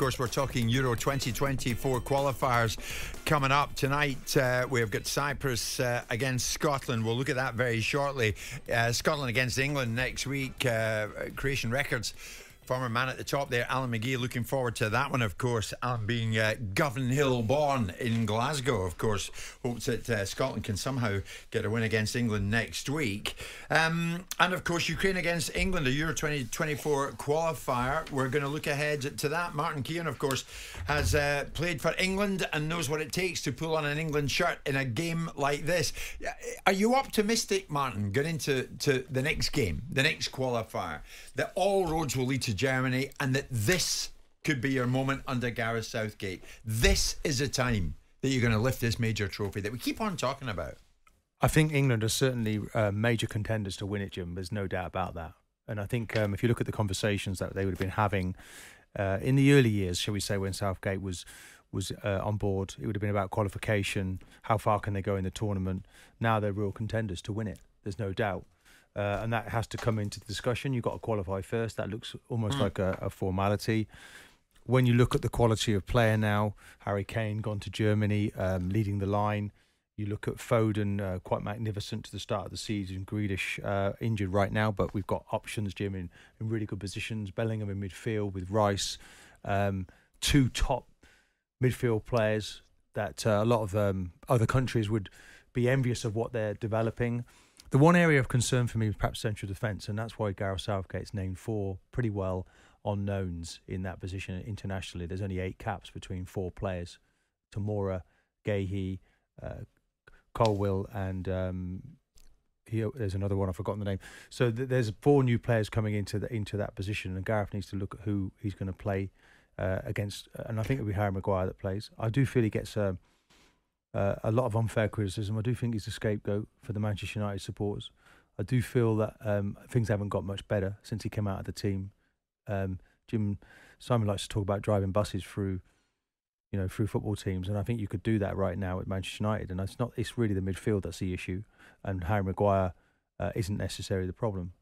course, we're talking Euro 2024 qualifiers coming up tonight. We've got Cyprus against Scotland. We'll look at that very shortly. Scotland against England next week. Creation records. Former man at the top there, Alan McGee, looking forward to that one, of course. Alan being Govan Hill born in Glasgow, of course, hopes that Scotland can somehow get a win against England next week. And of course, Ukraine against England, a Euro 2024 qualifier. We're going to look ahead to that. Martin Keown, of course, has played for England and knows what it takes to pull on an England shirt in a game like this. Are you optimistic, Martin, going into the next game, the next qualifier, that all roads will lead to Germany and that this could be your moment under Gareth Southgate? This is a time that you're going to lift this major trophy that we keep on talking about. I think England are certainly major contenders to win it, Jim. There's no doubt about that. And I think if you look at the conversations that they would have been having in the early years, shall we say, when Southgate was on board, it would have been about qualification, how far can they go in the tournament. Now they're real contenders to win it. There's no doubt. And that has to come into the discussion. You've got to qualify first. That looks almost like a formality. When you look at the quality of player now, Harry Kane gone to Germany, leading the line. You look at Foden, quite magnificent to the start of the season. Grealish injured right now, but we've got options, Jim, in really good positions. Bellingham in midfield with Rice. Two top midfield players that a lot of other countries would be envious of what they're developing. The one area of concern for me is perhaps central defence, and that's why Gareth Southgate's named four pretty well unknowns in that position internationally. There's only 8 caps between 4 players: Tamora, Gahey, Colwill, and there's another one, I've forgotten the name. So there's 4 new players coming into that position, and Gareth needs to look at who he's going to play against. And I think it'll be Harry Maguire that plays. I do feel he gets a lot of unfair criticism. I do think he's a scapegoat for the Manchester United supporters. I do feel that things haven't got much better since he came out of the team. Simon likes to talk about driving buses through football teams, and I think you could do that right now at Manchester United. And it's really the midfield that's the issue, and Harry Maguire isn't necessarily the problem.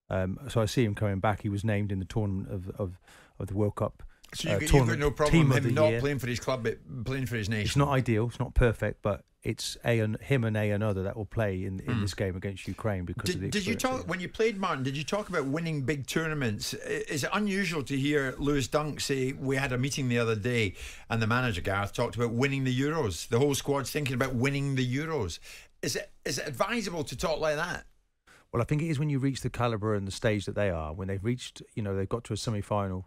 So I see him coming back. He was named in the tournament of the World Cup. So you've got no problem with him not playing for his club, but playing for his nation. It's not ideal, it's not perfect, but it's him and another that will play in this game against Ukraine because of the experience. Did you talk when you played, Martin? Did you talk about winning big tournaments? Is it unusual to hear Lewis Dunk say, we had a meeting the other day and the manager Gareth talked about winning the Euros? The whole squad's thinking about winning the Euros. Is it advisable to talk like that? Well, I think it is when you reach the calibre and the stage that they are. When they've reached, they've got to a semi-final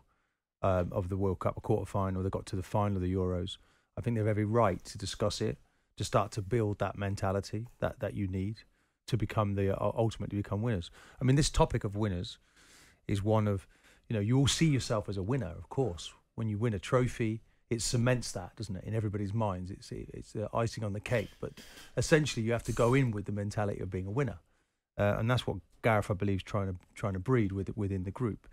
of the World Cup, a quarter-final, they got to the final of the Euros. I think they have every right to discuss it, to start to build that mentality that you need to become ultimately become winners. I mean, this topic of winners is one of, you all see yourself as a winner, of course. When you win a trophy, it cements that, doesn't it, in everybody's minds. It's the icing on the cake, but essentially you have to go in with the mentality of being a winner, and that's what Gareth, I believe, is trying to breed within the group.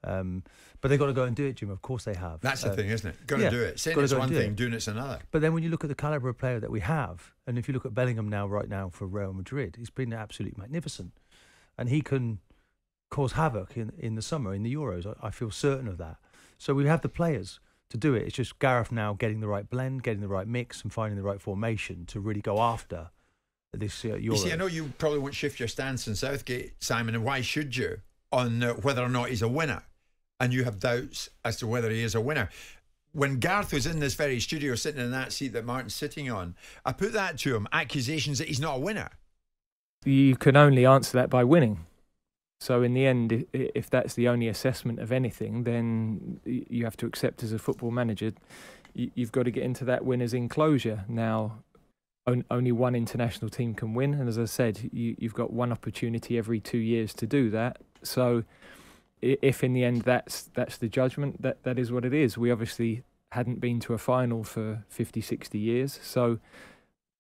But they've got to go and do it, Jim. Of course they have. That's the thing, isn't it? Got to do it. Saying it's one thing, doing it's another. But then when you look at the calibre of player that we have, and if you look at Bellingham right now for Real Madrid, he's been absolutely magnificent. And he can cause havoc in the summer, in the Euros. I feel certain of that. So we have the players to do it. It's just Gareth now getting the right blend, getting the right mix, and finding the right formation to really go after this Euro. You see, I know you probably won't shift your stance on Southgate, Simon, and why should you, on whether or not he's a winner? And you have doubts as to whether he is a winner. When Gareth was in this very studio sitting in that seat that Martin's sitting on, I put that to him, accusations that he's not a winner. You can only answer that by winning. So in the end, if that's the only assessment of anything, then you have to accept as a football manager, you've got to get into that winner's enclosure. Now, only one international team can win. And as I said, you've got one opportunity every 2 years to do that. So if in the end that's the judgment, that is what it is. We obviously hadn't been to a final for 50, 60 years. So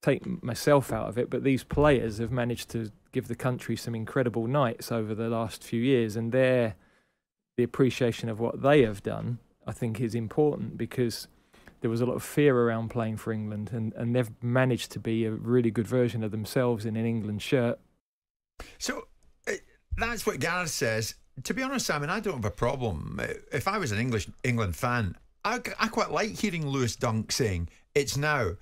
take myself out of it, but these players have managed to give the country some incredible nights over the last few years, and the appreciation of what they have done, I think, is important, because there was a lot of fear around playing for England, and they've managed to be a really good version of themselves in an England shirt. So that's what Gareth says. To be honest, Simon, I don't have a problem. If I was an England fan, I quite like hearing Lewis Dunk saying, it's now.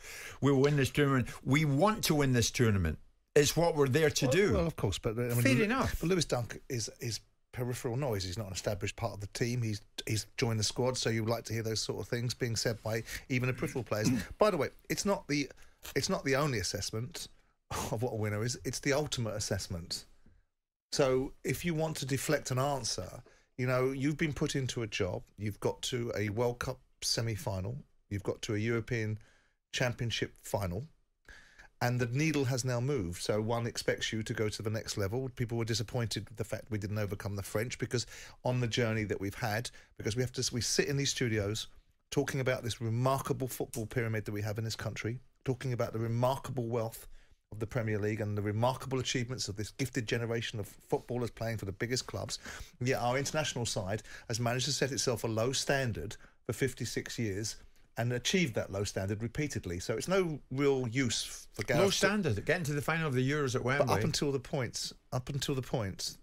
We will win this tournament. We want to win this tournament. It's what we're there to do. Well, of course, but I mean, fair enough. But Lewis Dunk is peripheral noise. He's not an established part of the team. He's joined the squad, so you would like to hear those sort of things being said by even the peripheral players. By the way, it's not the only assessment of what a winner is. It's the ultimate assessment. So if you want to deflect an answer, you know, you've been put into a job. You've got to a World Cup semi-final. You've got to a European Championship final. And the needle has now moved, so one expects you to go to the next level. People were disappointed with the fact we didn't overcome the French, because on the journey that we've had, because we sit in these studios talking about this remarkable football pyramid that we have in this country, talking about the remarkable wealth of the Premier League and the remarkable achievements of this gifted generation of footballers playing for the biggest clubs. And yet our international side has managed to set itself a low standard for 56 years and achieved that low standard repeatedly. So it's no real use for Gareth. Low standard, getting to the final of the Euros at Wembley. But up until the point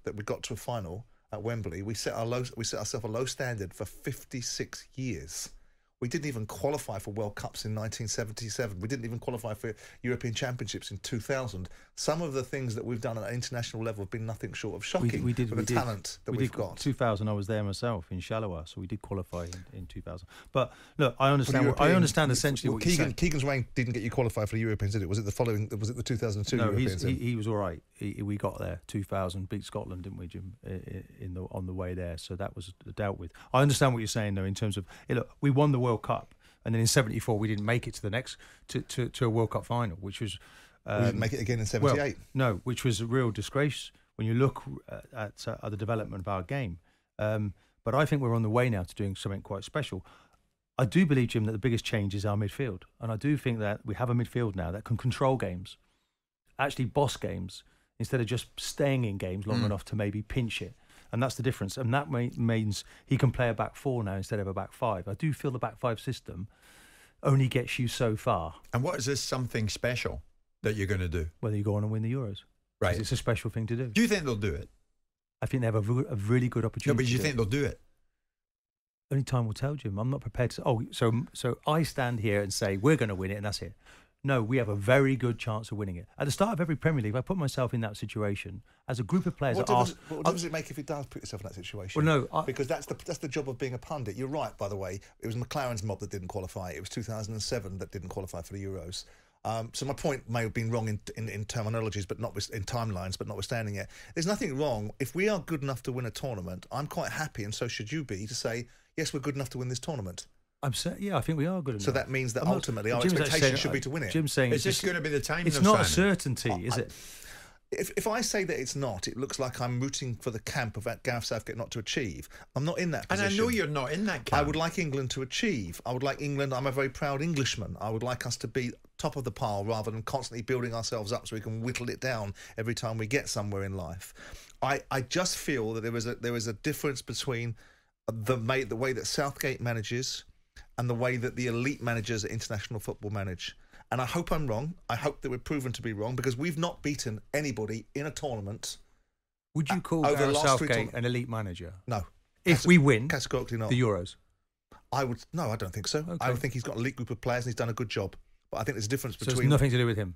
that we got to a final at Wembley, we set ourselves a low standard for 56 years. We didn't even qualify for World Cups in 1977. We didn't even qualify for European Championships in 2000. Some of the things that we've done at an international level have been nothing short of shocking for the talent that we've got. 2000, I was there myself in Shallowa, so we did qualify in 2000. But look, I understand essentially what you're saying. Keegan's reign didn't get you qualified for the Europeans, did it? Was it the 2002 Europeans? No, he was all right. We got there 2000, beat Scotland, didn't we, Jim? On the way there, so that was dealt with. I understand what you're saying though, in terms of look, we won the World Cup, and then in '74 we didn't make it to the next to a World Cup final, which was we didn't make it again in '78. Well, no, which was a real disgrace when you look at the development of our game. But I think we're on the way now to doing something quite special. I do believe, Jim, that the biggest change is our midfield, and I do think that we have a midfield now that can control games, actually boss games, instead of just staying in games long enough to maybe pinch it. And that's the difference. And that means he can play a back four now instead of a back five. I do feel the back five system only gets you so far. And what is this something special that you're going to do? Whether you go on and win the Euros. Right. It's a special thing to do. Do you think they'll do it? I think they have a really good opportunity. No, but do you think they'll do it? Only time will tell, Jim. I'm not prepared to... So I stand here and say, we're going to win it and that's it. No, we have a very good chance of winning it. At the start of every Premier League, I put myself in that situation as a group of players. What does it make if it does put yourself in that situation? Well, no, because that's the job of being a pundit. You're right, by the way. It was McLaren's mob that didn't qualify. It was 2007 that didn't qualify for the Euros. So my point may have been wrong in terminologies, but not in timelines, but notwithstanding it, there's nothing wrong if we are good enough to win a tournament. I'm quite happy, and so should you be, to say yes, we're good enough to win this tournament. I think we are good enough. So that means that ultimately our expectation should be to win it. Jim's saying is this going to be the time? It's not a certainty, is it? If I say that it's not, it looks like I'm rooting for the camp of Gareth Southgate not to achieve. I'm not in that position. And I know you're not in that camp. I would like England to achieve. I would like England. I'm a very proud Englishman. I would like us to be top of the pile rather than constantly building ourselves up so we can whittle it down every time we get somewhere in life. I just feel that there is a difference between the way that Southgate manages and the way that the elite managers at international football manage. And I hope I'm wrong. I hope that we're proven to be wrong, because we've not beaten anybody in a tournament. Would you call Gareth Southgate an elite manager? No. If we win categorically not. The Euros? No, I don't think so. Okay. I think he's got an elite group of players and he's done a good job. But I think there's a difference between... So it's nothing to do with him?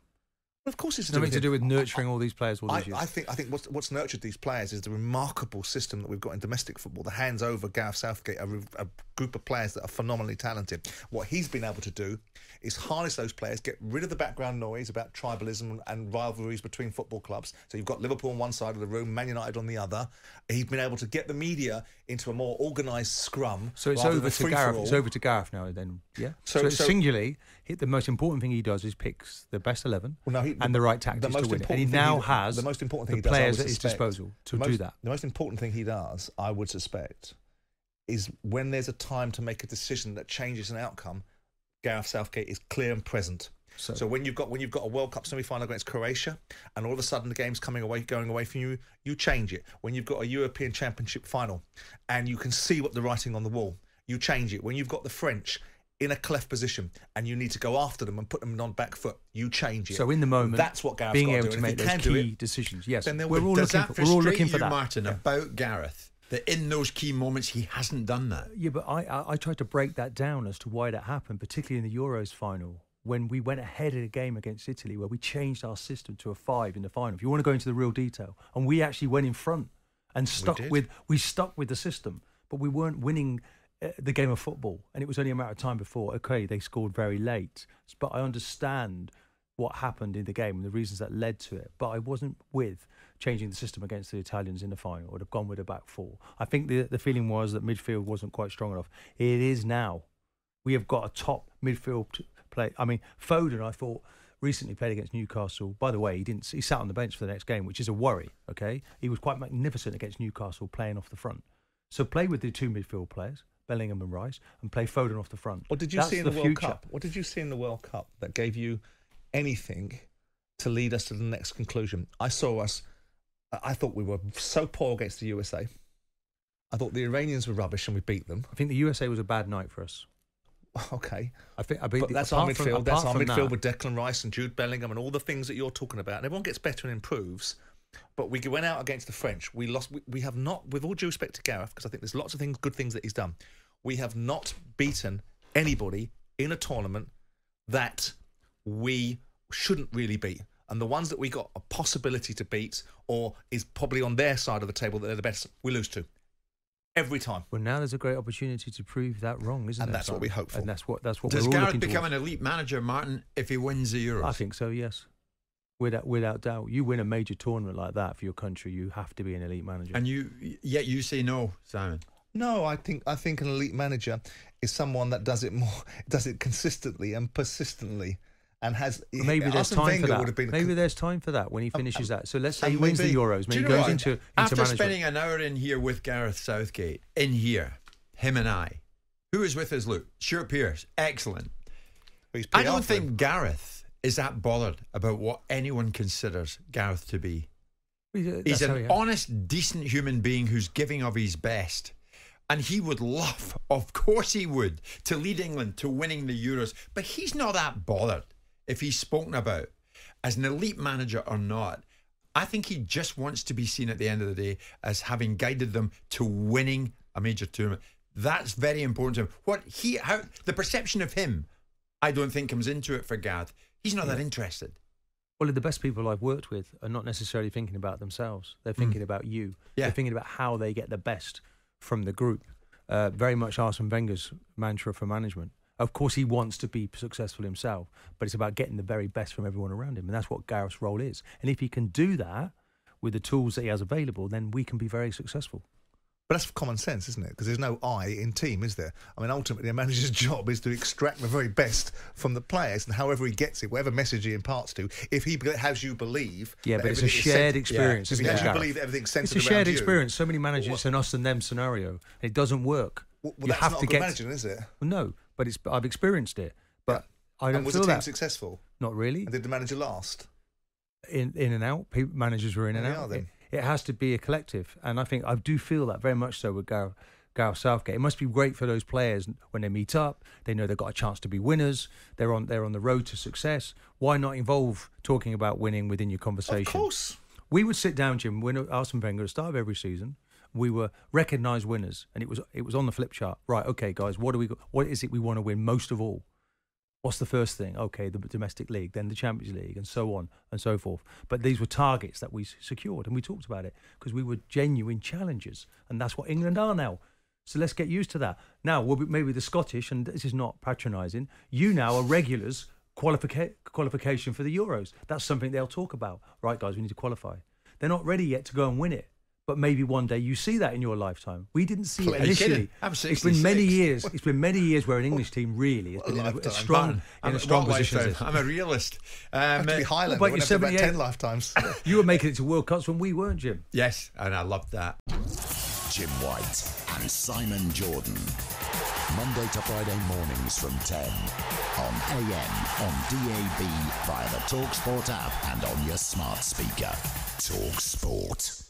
Well, of course it's nothing to do with nurturing all these players all these years. I think what's nurtured these players is the remarkable system that we've got in domestic football. The hands over Gareth Southgate, a group of players that are phenomenally talented. What he's been able to do is harness those players, get rid of the background noise about tribalism and rivalries between football clubs. So you've got Liverpool on one side of the room, Man United on the other. He's been able to get the media into a more organised scrum. So it's over to Gareth. It's over to Gareth now, then. Yeah. So singularly, the most important thing he does is picks the best 11 and the right tactics to win it. And he now has the most important thing the players at his disposal to do that. The most important thing he does, I would suspect, is when there's a time to make a decision that changes an outcome, Gareth Southgate is clear and present. So when you've got a World Cup semi-final against Croatia, and all of a sudden the game's going away from you, you change it. When you've got a European Championship final, and you can see what the writing on the wall, you change it. When you've got the French in a cleft position and you need to go after them and put them on back foot, you change it. So in the moment, that's what Gareth's being got able to to make those key decisions. Yes, we're all looking for that. Martin, about Gareth? that in those key moments he hasn't done that. Yeah, but I tried to break that down as to why that happened, particularly in the Euros final, when we went ahead of the game against Italy, where we changed our system to a 5 in the final. If you want to go into the real detail, and we actually went in front and stuck with the system, but we weren't winning the game of football, and it was only a matter of time before. Okay, they scored very late, but I understand what happened in the game and the reasons that led to it. But I wasn't with changing the system against the Italians in the final. I would have gone with a back 4. I think the feeling was that midfield wasn't quite strong enough. It is now. We have got a top midfield play. I mean, Foden, I thought, recently played against Newcastle. By the way, he sat on the bench for the next game, which is a worry, okay? He was quite magnificent against Newcastle, playing off the front. So play with the 2 midfield players, Bellingham and Rice, and play Foden off the front. What did you see in the World Cup? What did you see in the World Cup that gave you anything to lead us to the next conclusion? I thought we were so poor against the USA. I thought the Iranians were rubbish and we beat them. I think the USA was a bad night for us. Okay. But that's our midfield. That's our midfield with Declan Rice and Jude Bellingham and all the things that you're talking about. And everyone gets better and improves. But we went out against the French. We lost. We have not, with all due respect to Gareth, because I think there's lots of good things that he's done. We have not beaten anybody in a tournament that we shouldn't really beat. And the ones that we got a possibility to beat, or is probably on their side of the table that they're the best, we lose to. Every time. Well, now there's a great opportunity to prove that wrong, isn't it? And that's what we hope for. And that's what Does we're all Gareth looking become towards. an elite manager, Martin, if he wins the Euros? I think so, yes. Without doubt. You win a major tournament like that for your country, you have to be an elite manager. And yet you say no, Simon. No, I think an elite manager is someone that does it consistently and persistently. And maybe there's time for that. Maybe there's time for that when he finishes that. So let's say he wins the Euros. Maybe he goes into after management. Spending an hour in here with Gareth Southgate, in here, him and I, who is with us, Luke? Stuart Pearce, excellent. I don't think Gareth is that bothered about what anyone considers Gareth to be. He's an honest, decent human being who's giving of his best. And he would love, of course he would, to lead England to winning the Euros. But he's not that bothered if he's spoken about as an elite manager or not. I think he just wants to be seen at the end of the day as having guided them to winning a major tournament. That's very important to him. The perception of him, I don't think comes into it for Gareth. He's not that interested. Well, the best people I've worked with are not necessarily thinking about themselves. They're thinking about you. Yeah. They're thinking about how they get the best from the group. Very much Arsene Wenger's mantra for management. Of course, he wants to be successful himself, but it's about getting the very best from everyone around him. And that's what Gareth's role is. And if he can do that with the tools that he has available, then we can be very successful. But that's common sense, isn't it? Because there's no I in team, is there? I mean, ultimately, a manager's job is to extract the very best from the players, and however he gets it, whatever message he imparts to, if he has you believe... Yeah, but it's a shared experience. If he has you believe everything's centred around you... It's a shared experience. So many managers, it's an us and them scenario. It doesn't work. Well, that's not a good managing, is it? Well, no, but I've experienced it. But I don't feel that... And was the team successful? Not really. And did the manager last? In and out. Managers were in and out. It has to be a collective, and I think I do feel that very much so with Gareth Southgate. It must be great for those players when they meet up. They know they've got a chance to be winners. They're on the road to success. Why not involve talking about winning within your conversation? Of course. We would sit down, Jim, when Arsene Wenger at the start of every season. We were recognised winners, and it was on the flip chart. Right, okay, guys, what is it we want to win most of all? What's the first thing? Okay, the domestic league, then the Champions League, and so on and so forth. But these were targets that we secured, and we talked about it because we were genuine challengers, and that's what England are now. So let's get used to that. Now, maybe the Scottish, and this is not patronising, you now are regulars qualification for the Euros. That's something they'll talk about. Right, guys, we need to qualify. They're not ready yet to go and win it. But maybe one day you see that in your lifetime. We didn't see it initially. It's been many years. It's been many years where an English team really has been in a strong position. I'm a realist. Have to be Highland. But you're about 10 lifetimes. You were making it to World Cups when we weren't, Jim. Yes, and I loved that. Jim White and Simon Jordan. Monday to Friday mornings from 10 on AM, on DAB, via the talkSPORT app and on your smart speaker. talkSPORT.